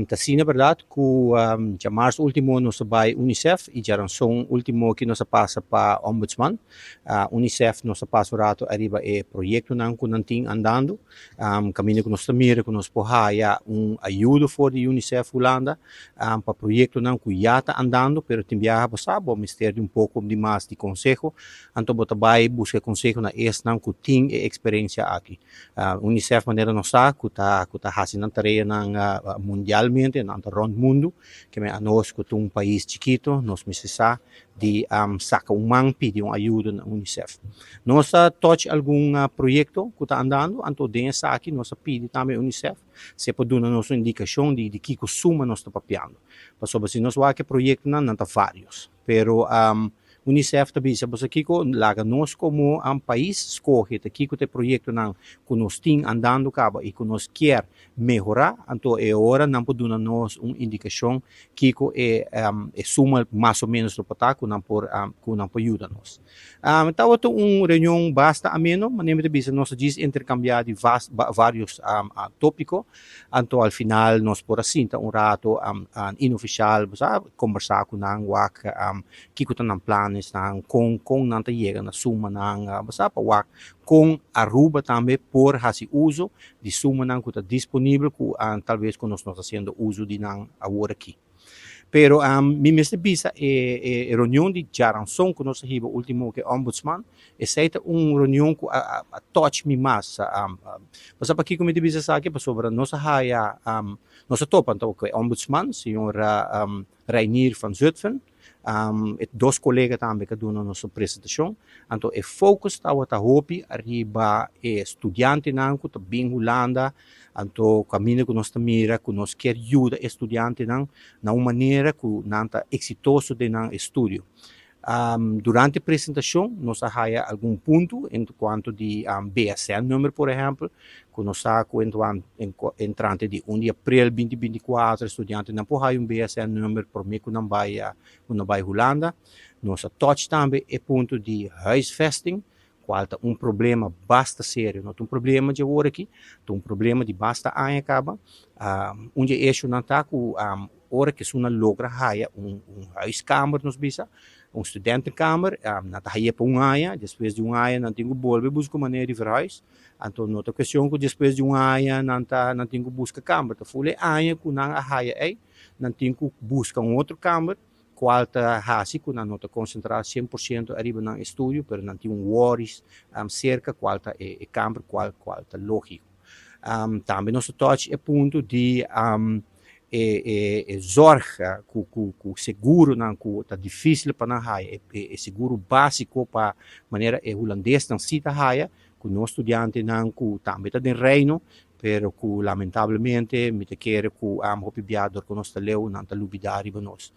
Tasina verdade que já março último nos vai UNICEF e já são último que nos passa para Ombudsman. UNICEF nos passa rato arriba é projeto não que não tem andando. Caminho que nos mira que nos porraia ajuda for de UNICEF Holanda para projeto não que já está andando, pero tem viaja para sabe, o mistério um pouco de mais de conselho. Então bota vai buscar conselho na esse não que tem experiência aqui. UNICEF maneira nos sabe que tá fazendo tarefa na mundial nante rond mundo que nós que um país chiquito nós precisamos de sacar pedir uma ajuda na UNICEF. Nós touch algum projeto que está andando, então dentro aqui nós pedimos também a UNICEF se pode dar nossa indicação de que suma nós está papiando. Mas sobre se nós vai que projeto não tá vários, pero UNICEF também se você Kiko laga nós como país escolhe aqui que o projeto não que nós tem andando caba e que nós quer melhorar, então é hora não pode dar nós uma indicação Kiko suma mais ou menos do pataco não por ajuda nós. Então outra reunião basta ameno, mas nem de nós diz intercambiar de vários tópicos, então ao final nós por assim rato inoficial, conversar com nang wak Kiko tan plano kung nanta chega na suma ng basta pawak kung Aruba também por hasi uso de suma nang que está disponível que talvez que nós fazendo uso de nang agora aqui. Pero mi mestre bisa reunião de jaranção que nós tivemos último que ombudsman é feita reunião que touch me mais mas para aqui como te bisa sabe sobre nossa raia nossa topa então que ombudsman senhora Reinier van Zutphen dois colegas também que doen nossa apresentação então é foco está a hopi arriba estudante não que bem Holanda então caminho que nós mira que nós quer ajuda estudante não na uma maneira que não está exitoso de não estudo. Durante a apresentação, nós há algum ponto em quanto de BSN número, por exemplo, que nós entrante de 1 de abril 2024, estudante não pode BSN número por mim que não vai Holanda. Nós touch também é ponto de huisvesting, qual é problema basta sério, não é problema de agora aqui, é problema de basta ano acaba, onde é isso não está com hora que se logra haya huiskamer nos bisa, studentenkamer, na haya para ano, depois de ano não tenho bolbe buscar maneira de verhuis, então outra questão que depois de ano não tenho busca kamer, então foi ano que não haya aí, não tenho busca outro kamer, qual está hasi que não está concentrar 100% arriba no estúdio, pero não tem worries cerca qual está kamer, qual está lógico. Também nosso touch é ponto de zorga com seguro não que tá difícil para na raia é seguro básico para maneira holandês não cita raia que nós estudante não que também tá de reino pero que lamentavelmente me te quer que hopibiador que nós leu não tá lubidar riba nós